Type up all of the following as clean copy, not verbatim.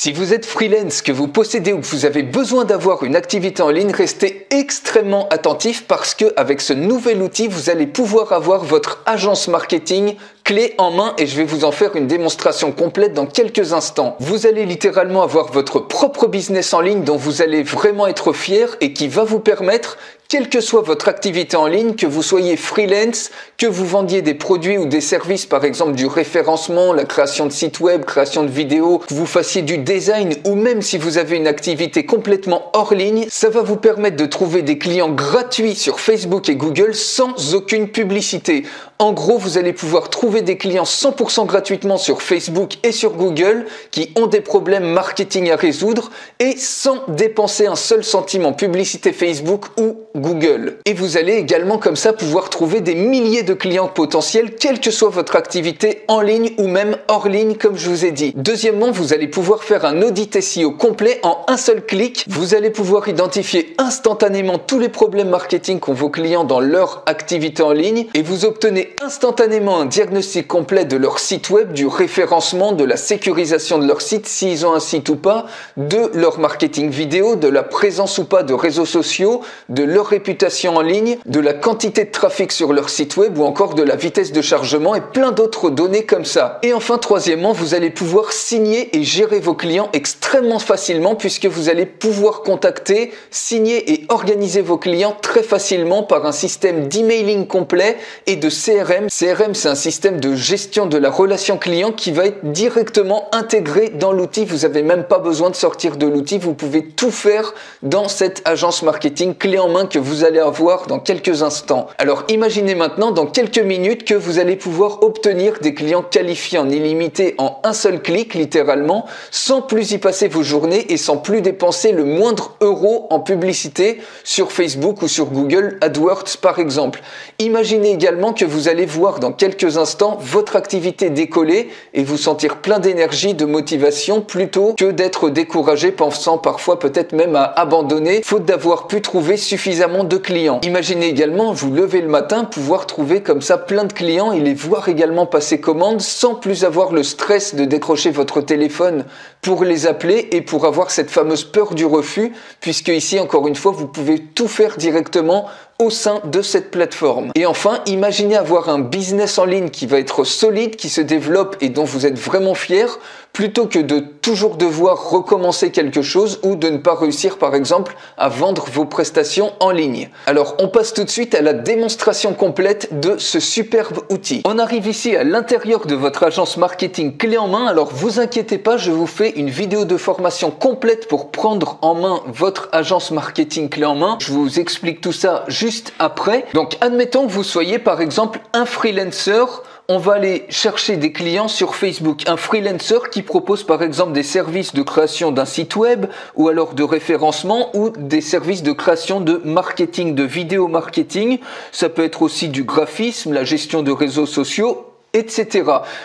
Si vous êtes freelance, que vous possédez ou que vous avez besoin d'avoir une activité en ligne, restez extrêmement attentif parce que avec ce nouvel outil, vous allez pouvoir avoir votre agence marketing clé en main et je vais vous en faire une démonstration complète dans quelques instants. Vous allez littéralement avoir votre propre business en ligne dont vous allez vraiment être fier et qui va vous permettre, quelle que soit votre activité en ligne, que vous soyez freelance, que vous vendiez des produits ou des services, par exemple du référencement, la création de sites web, création de vidéos, que vous fassiez du design ou même si vous avez une activité complètement hors ligne, ça va vous permettre de trouver des clients gratuits sur Facebook et Google sans aucune publicité. En gros, vous allez pouvoir trouver des clients 100% gratuitement sur Facebook et sur Google qui ont des problèmes marketing à résoudre et sans dépenser un seul centime en publicité Facebook ou Google. Et vous allez également comme ça pouvoir trouver des milliers de clients potentiels, quelle que soit votre activité en ligne ou même hors ligne comme je vous ai dit. Deuxièmement, vous allez pouvoir faire un audit SEO complet en un seul clic. Vous allez pouvoir identifier instantanément tous les problèmes marketing qu'ont vos clients dans leur activité en ligne et vous obtenez instantanément un diagnostic complet de leur site web, du référencement, de la sécurisation de leur site, s'ils ont un site ou pas, de leur marketing vidéo, de la présence ou pas de réseaux sociaux, de leur réputation en ligne, de la quantité de trafic sur leur site web ou encore de la vitesse de chargement et plein d'autres données comme ça. Et enfin, troisièmement, vous allez pouvoir signer et gérer vos clients extrêmement facilement puisque vous allez pouvoir contacter, signer et organiser vos clients très facilement par un système d'emailing complet et de CRM. CRM, c'est un système de gestion de la relation client qui va être directement intégré dans l'outil. Vous n'avez même pas besoin de sortir de l'outil. Vous pouvez tout faire dans cette agence marketing clé en main que vous allez avoir dans quelques instants. Alors imaginez maintenant dans quelques minutes que vous allez pouvoir obtenir des clients qualifiés en illimité en un seul clic littéralement sans plus y passer vos journées et sans plus dépenser le moindre euro en publicité sur Facebook ou sur Google AdWords par exemple. Imaginez également que vous allez voir dans quelques instants votre activité décoller et vous sentir plein d'énergie, de motivation plutôt que d'être découragé pensant parfois peut-être même à abandonner faute d'avoir pu trouver suffisamment de clients. Imaginez également vous lever le matin, pouvoir trouver comme ça plein de clients et les voir également passer commande sans plus avoir le stress de décrocher votre téléphone pour les appeler et pour avoir cette fameuse peur du refus puisque ici encore une fois vous pouvez tout faire directement au sein de cette plateforme. Et enfin, imaginez avoir un business en ligne qui va être solide, qui se développe et dont vous êtes vraiment fier, plutôt que de toujours devoir recommencer quelque chose ou de ne pas réussir par exemple à vendre vos prestations en ligne. Alors on passe tout de suite à la démonstration complète de ce superbe outil. On arrive ici à l'intérieur de votre agence marketing clé en main, alors vous inquiétez pas, je vous fais une vidéo de formation complète pour prendre en main votre agence marketing clé en main. Je vous explique tout ça juste après. Donc admettons que vous soyez par exemple un freelancer. On va aller chercher des clients sur Facebook. Un freelancer qui propose par exemple des services de création d'un site web ou alors de référencement ou des services de création de marketing, de vidéo marketing. Ça peut être aussi du graphisme, la gestion de réseaux sociaux, etc.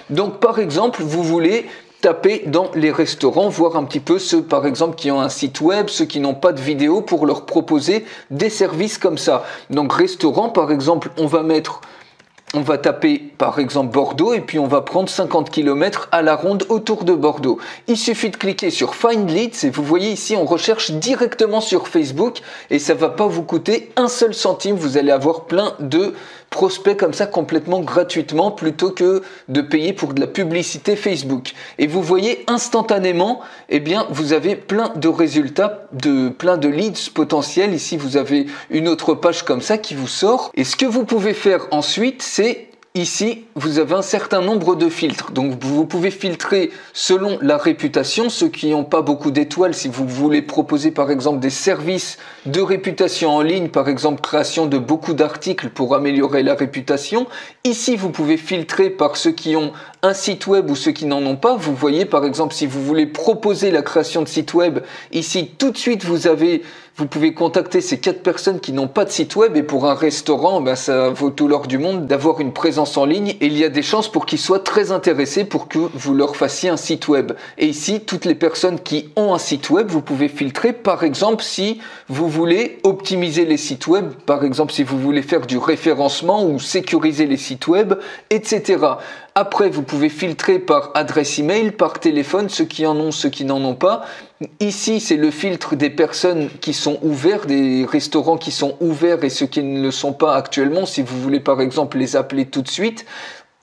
Donc par exemple, vous voulez taper dans les restaurants, voir un petit peu ceux par exemple qui ont un site web, ceux qui n'ont pas de vidéo pour leur proposer des services comme ça. Donc restaurant par exemple, on va taper par exemple Bordeaux et puis on va prendre 50 km à la ronde autour de Bordeaux. Il suffit de cliquer sur Find Leads et vous voyez ici on recherche directement sur Facebook et ça va pas vous coûter un seul centime. Vous allez avoir plein de prospects comme ça complètement gratuitement plutôt que de payer pour de la publicité Facebook. Et vous voyez instantanément, eh bien vous avez plein de résultats, plein de leads potentiels. Ici vous avez une autre page comme ça qui vous sort. Et ce que vous pouvez faire ensuite, c'est ici, vous avez un certain nombre de filtres. Donc, vous pouvez filtrer selon la réputation, ceux qui n'ont pas beaucoup d'étoiles. Si vous voulez proposer, par exemple, des services de réputation en ligne, par exemple, création de beaucoup d'articles pour améliorer la réputation. Ici, vous pouvez filtrer par ceux qui ont un site web ou ceux qui n'en ont pas. Vous voyez, par exemple, si vous voulez proposer la création de site web, ici, tout de suite, vous pouvez contacter ces 4 personnes qui n'ont pas de site web et pour un restaurant, ben, ça vaut tout l'or du monde d'avoir une présence en ligne et il y a des chances pour qu'ils soient très intéressés pour que vous leur fassiez un site web. Et ici, toutes les personnes qui ont un site web, vous pouvez filtrer par exemple si vous voulez optimiser les sites web, par exemple si vous voulez faire du référencement ou sécuriser les sites web, etc. Après, vous pouvez filtrer par adresse email, par téléphone, ceux qui en ont, ceux qui n'en ont pas. Ici, c'est le filtre des personnes qui sont ouvertes, des restaurants qui sont ouverts et ceux qui ne le sont pas actuellement, si vous voulez par exemple les appeler tout de suite.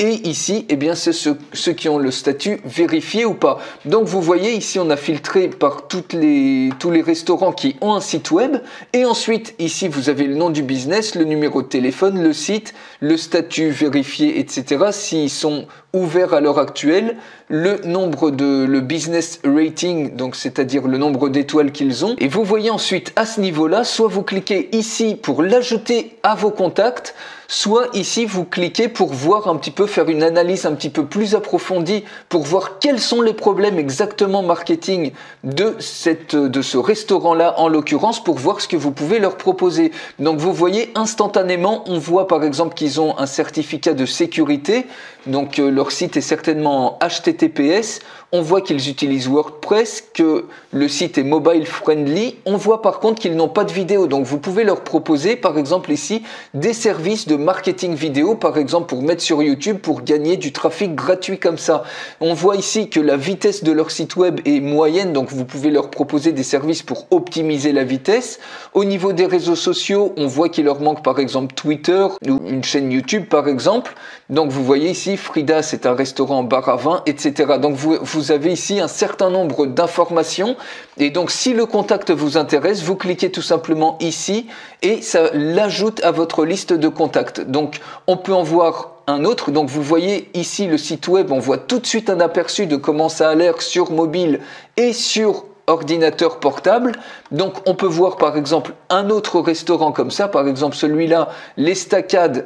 Et ici, eh bien, c'est ceux qui ont le statut vérifié ou pas. Donc, vous voyez, ici, on a filtré par tous les restaurants qui ont un site web. Et ensuite, ici, vous avez le nom du business, le numéro de téléphone, le site, le statut vérifié, etc. S'ils sont ouverts à l'heure actuelle, le business rating, donc c'est-à-dire le nombre d'étoiles qu'ils ont. Et vous voyez ensuite, à ce niveau-là, soit vous cliquez ici pour l'ajouter à vos contacts, soit ici vous cliquez pour voir un petit peu, faire une analyse un petit peu plus approfondie pour voir quels sont les problèmes exactement marketing de ce restaurant-là en l'occurrence, pour voir ce que vous pouvez leur proposer. Donc vous voyez instantanément, on voit par exemple qu'ils ont un certificat de sécurité, donc leur site est certainement en HTTPS. On voit qu'ils utilisent WordPress, que le site est mobile friendly. On voit par contre qu'ils n'ont pas de vidéo. Donc vous pouvez leur proposer par exemple ici des services de marketing vidéo, par exemple pour mettre sur YouTube pour gagner du trafic gratuit comme ça. On voit ici que la vitesse de leur site web est moyenne, donc vous pouvez leur proposer des services pour optimiser la vitesse. Au niveau des réseaux sociaux, on voit qu'il leur manque par exemple Twitter ou une chaîne YouTube par exemple. Donc vous voyez ici Frida, c'est un restaurant bar à vin, etc. Donc vous avez ici un certain nombre d'informations et donc si le contact vous intéresse, vous cliquez tout simplement ici et ça l'ajoute à votre liste de contacts. Donc on peut en voir un autre. Donc vous voyez ici le site web, on voit tout de suite un aperçu de comment ça a l'air sur mobile et sur ordinateur portable. Donc on peut voir par exemple un autre restaurant comme ça, par exemple celui-là, l'Estacade.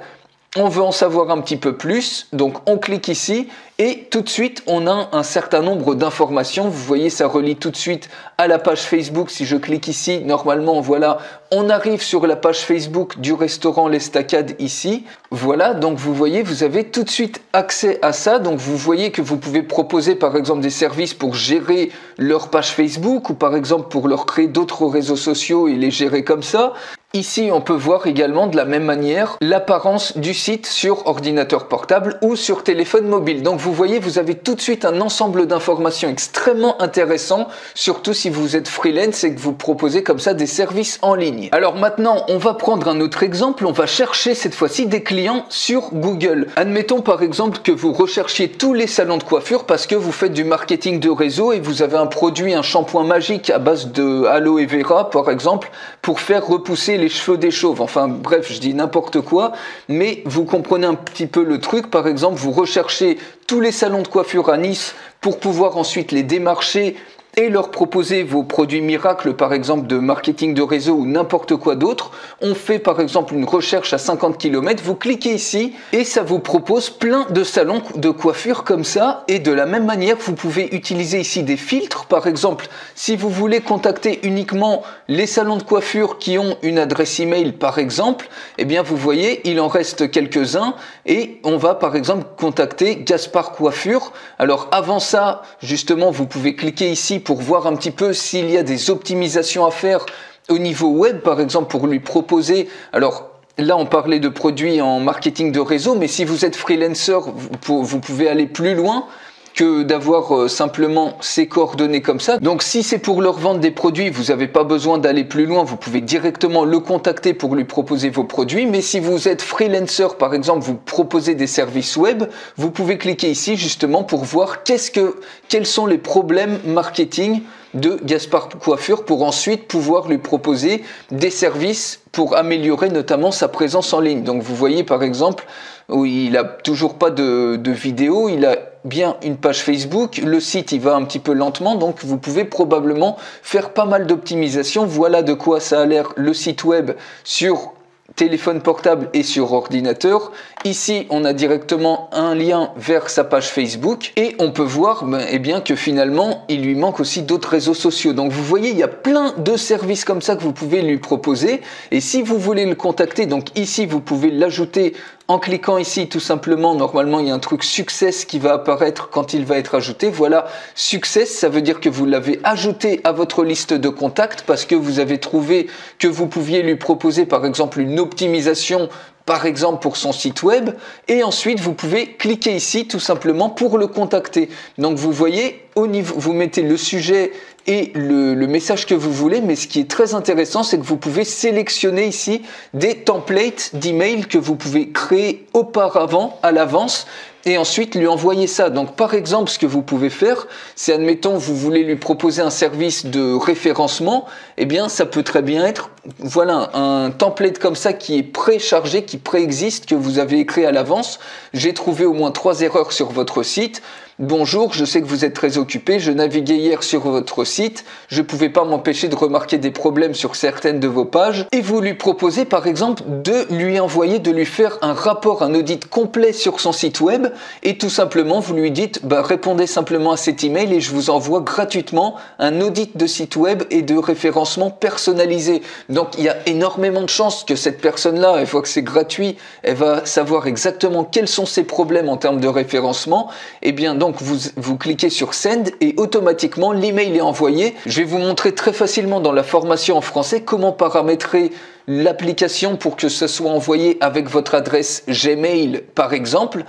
On veut en savoir un petit peu plus, donc on clique ici et tout de suite on a un certain nombre d'informations. Vous voyez, ça relie tout de suite à la page Facebook. Si je clique ici, normalement voilà, on arrive sur la page Facebook du restaurant l'Estacade ici. Voilà, donc vous voyez, vous avez tout de suite accès à ça. Donc vous voyez que vous pouvez proposer par exemple des services pour gérer leur page Facebook ou par exemple pour leur créer d'autres réseaux sociaux et les gérer comme ça. Ici, on peut voir également de la même manière l'apparence du site sur ordinateur portable ou sur téléphone mobile. Donc vous voyez, vous avez tout de suite un ensemble d'informations extrêmement intéressant, surtout si vous êtes freelance et que vous proposez comme ça des services en ligne. Alors maintenant, on va prendre un autre exemple. On va chercher cette fois-ci des clients sur Google. Admettons par exemple que vous recherchiez tous les salons de coiffure parce que vous faites du marketing de réseau et vous avez un produit, un shampoing magique à base de aloe vera par exemple, pour faire repousser les cheveux des chauves. Enfin bref, je dis n'importe quoi, mais vous comprenez un petit peu le truc. Par exemple, vous recherchez tous les salons de coiffure à Nice pour pouvoir ensuite les démarcher et leur proposer vos produits miracles, par exemple de marketing de réseau ou n'importe quoi d'autre. On fait par exemple une recherche à 50 km, vous cliquez ici et ça vous propose plein de salons de coiffure comme ça. Et de la même manière, vous pouvez utiliser ici des filtres. Par exemple, si vous voulez contacter uniquement les salons de coiffure qui ont une adresse email par exemple, eh bien vous voyez, il en reste quelques-uns et on va par exemple contacter Gaspard Coiffure. Alors avant ça, justement, vous pouvez cliquer ici pour voir un petit peu s'il y a des optimisations à faire au niveau web, par exemple, pour lui proposer. Alors là, on parlait de produits en marketing de réseau, mais si vous êtes freelancer, vous pouvez aller plus loin que d'avoir simplement ces coordonnées comme ça. Donc si c'est pour leur vendre des produits, vous n'avez pas besoin d'aller plus loin, vous pouvez directement le contacter pour lui proposer vos produits. Mais si vous êtes freelancer, par exemple, vous proposez des services web, vous pouvez cliquer ici justement pour voir quels sont les problèmes marketing de Gaspard Coiffure pour ensuite pouvoir lui proposer des services pour améliorer notamment sa présence en ligne. Donc vous voyez par exemple, où il n'a toujours pas de vidéo, il a bien une page Facebook, le site il va un petit peu lentement, donc vous pouvez probablement faire pas mal d'optimisation. Voilà de quoi ça a l'air le site web sur téléphone portable et sur ordinateur. Ici, on a directement un lien vers sa page Facebook et on peut voir eh bien, que finalement, il lui manque aussi d'autres réseaux sociaux. Donc vous voyez, il y a plein de services comme ça que vous pouvez lui proposer. Et si vous voulez le contacter, donc ici, vous pouvez l'ajouter en cliquant ici tout simplement. Normalement, il y a un truc Success qui va apparaître quand il va être ajouté. Voilà, Success, ça veut dire que vous l'avez ajouté à votre liste de contacts parce que vous avez trouvé que vous pouviez lui proposer par exemple une optimisation par exemple pour son site web, et ensuite vous pouvez cliquer ici tout simplement pour le contacter. Donc vous voyez, au niveau, vous mettez le sujet et le message que vous voulez, mais ce qui est très intéressant, c'est que vous pouvez sélectionner ici des templates d'email que vous pouvez créer auparavant, à l'avance, et ensuite lui envoyer ça. Donc par exemple, ce que vous pouvez faire, c'est admettons vous voulez lui proposer un service de référencement, eh bien ça peut très bien être voilà un template comme ça qui est préchargé, qui préexiste, que vous avez écrit à l'avance. J'ai trouvé au moins 3 erreurs sur votre site. Bonjour, je sais que vous êtes très occupé, je naviguais hier sur votre site, je ne pouvais pas m'empêcher de remarquer des problèmes sur certaines de vos pages, et vous lui proposez par exemple de lui envoyer, de lui faire un rapport, un audit complet sur son site web, et tout simplement vous lui dites répondez simplement à cet email et je vous envoie gratuitement un audit de site web et de référencement personnalisé. Donc il y a énormément de chances que cette personne-là, une fois que c'est gratuit, elle va savoir exactement quels sont ses problèmes en termes de référencement. Et bien donc vous cliquez sur Send et automatiquement l'email est envoyé. Je vais vous montrer très facilement dans la formation en français comment paramétrer l'application pour que ce soit envoyé avec votre adresse Gmail par exemple.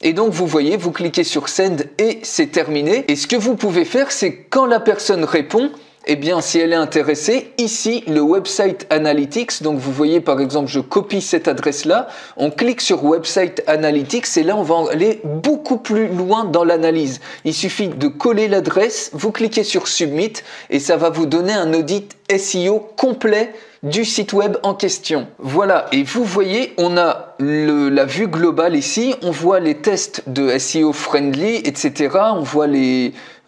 Et donc vous voyez, vous cliquez sur Send et c'est terminé. Et ce que vous pouvez faire, c'est quand la personne répond, eh bien, si elle est intéressée, ici, le Website Analytics, donc vous voyez par exemple, je copie cette adresse-là, on clique sur Website Analytics et là, on va aller beaucoup plus loin dans l'analyse. Il suffit de coller l'adresse, vous cliquez sur Submit et ça va vous donner un audit SEO complet du site web en question. Voilà, et vous voyez, on a la vue globale ici, on voit les tests de SEO friendly, etc.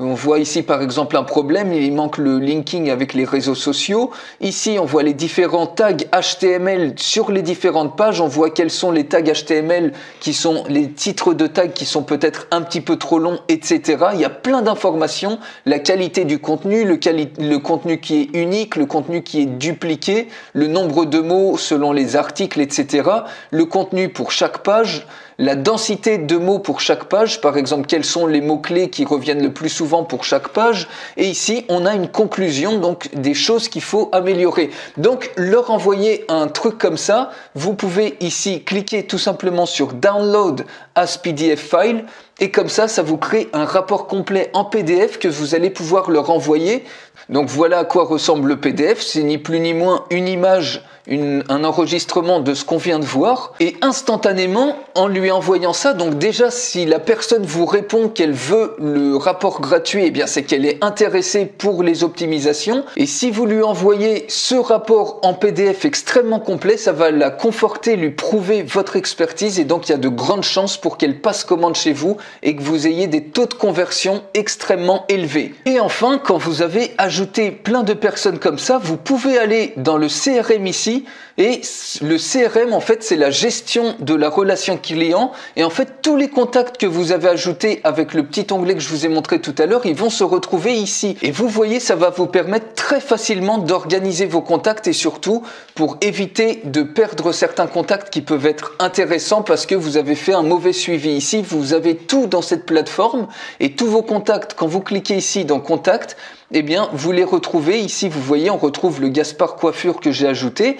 On voit ici par exemple un problème, il manque le linking avec les réseaux sociaux. Ici, on voit les différents tags HTML sur les différentes pages. On voit quels sont les tags HTML qui sont les titres de tags qui sont peut-être un petit peu trop longs, etc. Il y a plein d'informations, la qualité du contenu, le contenu qui est unique, le contenu qui est dupliqué, le nombre de mots selon les articles, etc. Le contenu pour chaque page, la densité de mots pour chaque page, par exemple, quels sont les mots-clés qui reviennent le plus souvent pour chaque page. Et ici, on a une conclusion, donc des choses qu'il faut améliorer. Donc, leur envoyer un truc comme ça, vous pouvez ici cliquer tout simplement sur Download as PDF File. Et comme ça, ça vous crée un rapport complet en PDF que vous allez pouvoir leur envoyer. Donc voilà à quoi ressemble le PDF, c'est ni plus ni moins une image, un enregistrement de ce qu'on vient de voir, et instantanément, en lui envoyant ça, donc déjà si la personne vous répond qu'elle veut le rapport gratuit, eh bien c'est qu'elle est intéressée pour les optimisations, et si vous lui envoyez ce rapport en PDF extrêmement complet, ça va la conforter, lui prouver votre expertise, et donc il y a de grandes chances pour qu'elle passe commande chez vous, et que vous ayez des taux de conversion extrêmement élevés. Et enfin, quand vous avez ajouté plein de personnes comme ça, vous pouvez aller dans le CRM ici, et le CRM en fait c'est la gestion de la relation client, et en fait tous les contacts que vous avez ajoutés avec le petit onglet que je vous ai montré tout à l'heure, ils vont se retrouver ici, et vous voyez ça va vous permettre très facilement d'organiser vos contacts, et surtout pour éviter de perdre certains contacts qui peuvent être intéressants parce que vous avez fait un mauvais suivi. Ici vous avez tout dans cette plateforme, et tous vos contacts, quand vous cliquez ici dans Contact, eh bien, vous les retrouvez. Ici, vous voyez, on retrouve le Gaspard Coiffure que j'ai ajouté.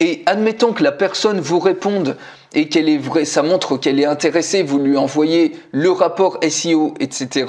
Et admettons que la personne vous réponde et qu'elle est vraie, ça montre qu'elle est intéressée, vous lui envoyez le rapport SEO, etc.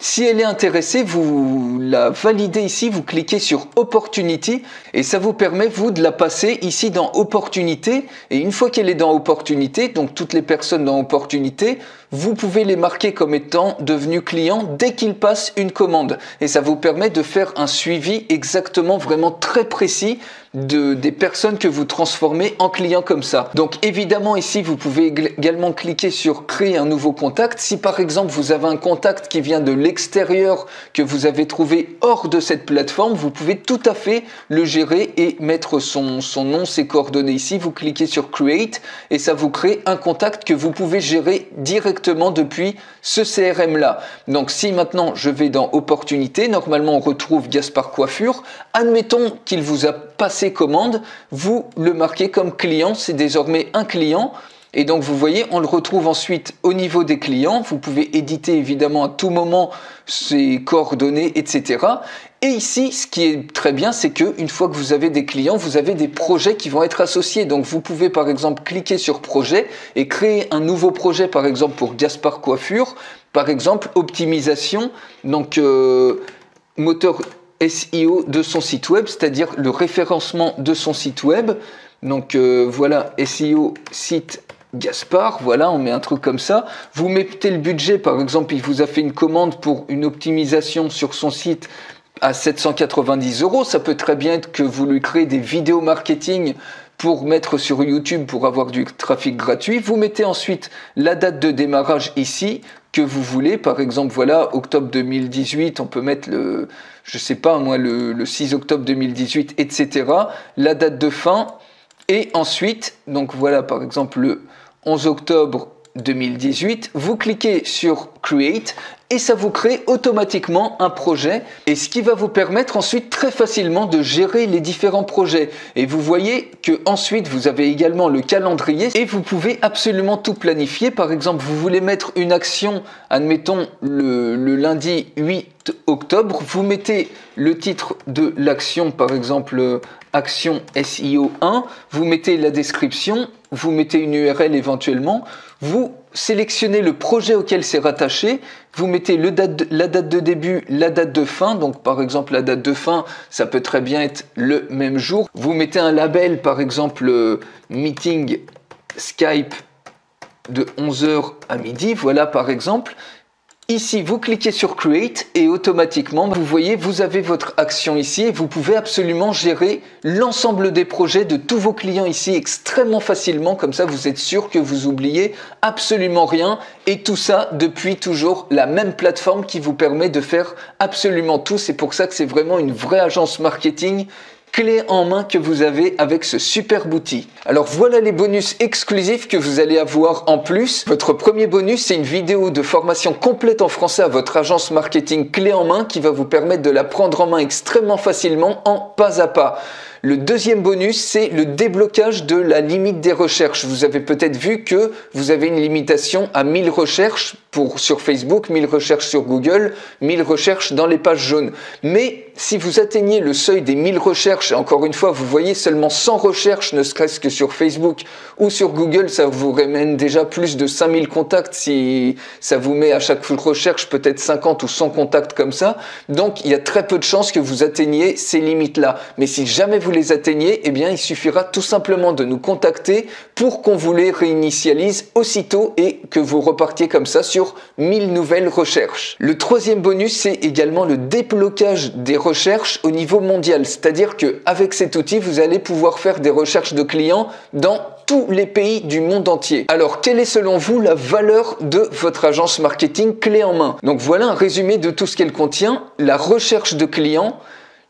Si elle est intéressée, vous la validez ici, vous cliquez sur Opportunity et ça vous permet, vous, de la passer ici dans Opportunité. Et une fois qu'elle est dans Opportunité, donc toutes les personnes dans Opportunité, vous pouvez les marquer comme étant devenus clients dès qu'ils passent une commande. Et ça vous permet de faire un suivi exactement, vraiment très précis des personnes que vous transformez en clients comme ça. Donc évidemment ici vous pouvez également cliquer sur créer un nouveau contact. Si par exemple vous avez un contact qui vient de l'extérieur que vous avez trouvé hors de cette plateforme, vous pouvez tout à fait le gérer et mettre son nom, ses coordonnées ici. Vous cliquez sur Create et ça vous crée un contact que vous pouvez gérer directement depuis ce CRM là. Donc si maintenant je vais dans Opportunité, normalement on retrouve Gaspard Coiffure. Admettons qu'il vous a passé commande, vous le marquez comme client, c'est désormais un client. Et donc vous voyez, on le retrouve ensuite au niveau des clients. Vous pouvez éditer évidemment à tout moment ces coordonnées, etc. Et ici, ce qui est très bien, c'est qu'une fois que vous avez des clients, vous avez des projets qui vont être associés. Donc vous pouvez par exemple cliquer sur projet et créer un nouveau projet, par exemple pour Gaspard Coiffure, par exemple optimisation, donc moteur SEO de son site web, c'est-à-dire le référencement de son site web. Donc voilà, SEO site Gaspard, voilà, on met un truc comme ça. Vous mettez le budget, par exemple, il vous a fait une commande pour une optimisation sur son site à 790 €. Ça peut très bien être que vous lui créez des vidéos marketing pour mettre sur YouTube pour avoir du trafic gratuit. Vous mettez ensuite la date de démarrage ici que vous voulez. Par exemple, voilà, octobre 2018, on peut mettre je sais pas moi, le 6 octobre 2018, etc. La date de fin. Et ensuite, donc voilà, par exemple, le 11 octobre 2018, vous cliquez sur Create et ça vous crée automatiquement un projet, et ce qui va vous permettre ensuite très facilement de gérer les différents projets. Et vous voyez que ensuite vous avez également le calendrier et vous pouvez absolument tout planifier. Par exemple, vous voulez mettre une action, admettons le lundi 8 octobre, vous mettez le titre de l'action, par exemple action SEO 1, vous mettez la description, vous mettez une URL éventuellement, vous sélectionnez le projet auquel c'est rattaché, vous mettez la date de début, la date de fin, donc par exemple la date de fin, ça peut très bien être le même jour. Vous mettez un label, par exemple meeting Skype de 11h à midi, voilà par exemple. Ici, vous cliquez sur Create et automatiquement, vous voyez, vous avez votre action ici et vous pouvez absolument gérer l'ensemble des projets de tous vos clients ici extrêmement facilement. Comme ça, vous êtes sûr que vous oubliez absolument rien, et tout ça depuis toujours la même plateforme qui vous permet de faire absolument tout. C'est pour ça que c'est vraiment une vraie agence marketing clé en main que vous avez avec ce superbe outil. Alors voilà les bonus exclusifs que vous allez avoir en plus. Votre premier bonus, c'est une vidéo de formation complète en français à votre agence marketing clé en main qui va vous permettre de la prendre en main extrêmement facilement en pas à pas. Le deuxième bonus, c'est le déblocage de la limite des recherches. Vous avez peut-être vu que vous avez une limitation à 1000 recherches sur Facebook, 1000 recherches sur Google, 1000 recherches dans les pages jaunes. Mais si vous atteignez le seuil des 1000 recherches, et encore une fois, vous voyez seulement 100 recherches, ne serait-ce que sur Facebook ou sur Google, ça vous ramène déjà plus de 5000 contacts si ça vous met à chaque recherche peut-être 50 ou 100 contacts comme ça. Donc, il y a très peu de chances que vous atteigniez ces limites-là. Mais si jamais vous les atteignez, eh bien, il suffira tout simplement de nous contacter pour qu'on vous les réinitialise aussitôt et que vous repartiez comme ça sur 1000 nouvelles recherches. Le troisième bonus, c'est également le déblocage des recherches au niveau mondial. C'est-à-dire qu'avec cet outil, vous allez pouvoir faire des recherches de clients dans tous les pays du monde entier. Alors, quelle est selon vous la valeur de votre agence marketing clé en main? Donc voilà un résumé de tout ce qu'elle contient. La recherche de clients,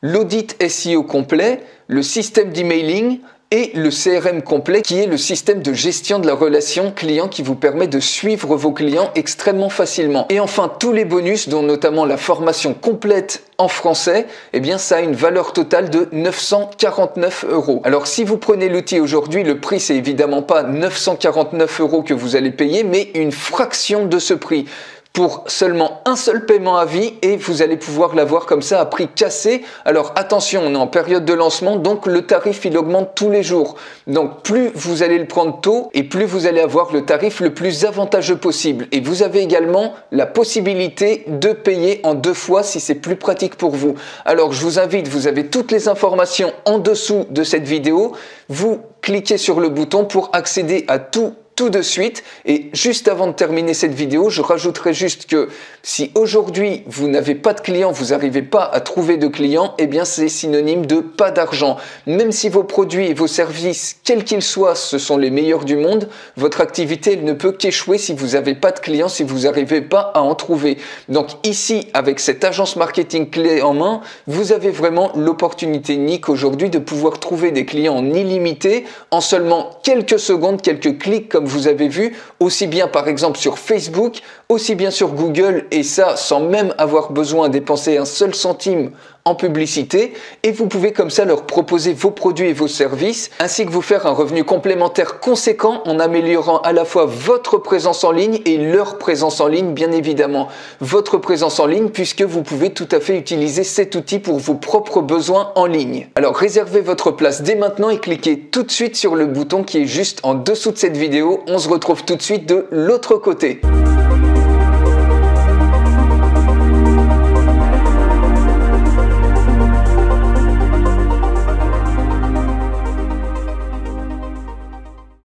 l'audit SEO complet, le système d'emailing et le CRM complet qui est le système de gestion de la relation client qui vous permet de suivre vos clients extrêmement facilement. Et enfin, tous les bonus, dont notamment la formation complète en français, eh bien ça a une valeur totale de 949 €. Alors si vous prenez l'outil aujourd'hui, le prix c'est évidemment pas 949 € que vous allez payer, mais une fraction de ce prix, pour seulement un seul paiement à vie, et vous allez pouvoir l'avoir comme ça à prix cassé. Alors attention, on est en période de lancement, donc le tarif il augmente tous les jours. Donc plus vous allez le prendre tôt et plus vous allez avoir le tarif le plus avantageux possible. Et vous avez également la possibilité de payer en 2 fois si c'est plus pratique pour vous. Alors je vous invite, vous avez toutes les informations en dessous de cette vidéo. Vous cliquez sur le bouton pour accéder à tout de suite. Et juste avant de terminer cette vidéo, je rajouterai juste que si aujourd'hui vous n'avez pas de clients, vous n'arrivez pas à trouver de clients, eh bien c'est synonyme de pas d'argent. Même si vos produits et vos services, quels qu'ils soient, ce sont les meilleurs du monde, votre activité elle ne peut qu'échouer si vous n'avez pas de clients, si vous n'arrivez pas à en trouver. Donc ici, avec cette agence marketing clé en main, vous avez vraiment l'opportunité unique aujourd'hui de pouvoir trouver des clients en illimité en seulement quelques secondes, quelques clics comme vous avez vu, aussi bien par exemple sur Facebook, aussi bien sur Google, et ça sans même avoir besoin de dépenser un seul centime en publicité et vous pouvez comme ça leur proposer vos produits et vos services ainsi que vous faire un revenu complémentaire conséquent en améliorant à la fois votre présence en ligne et leur présence en ligne, bien évidemment votre présence en ligne puisque vous pouvez tout à fait utiliser cet outil pour vos propres besoins en ligne. Alors réservez votre place dès maintenant et cliquez tout de suite sur le bouton qui est juste en dessous de cette vidéo. On se retrouve tout de suite de l'autre côté.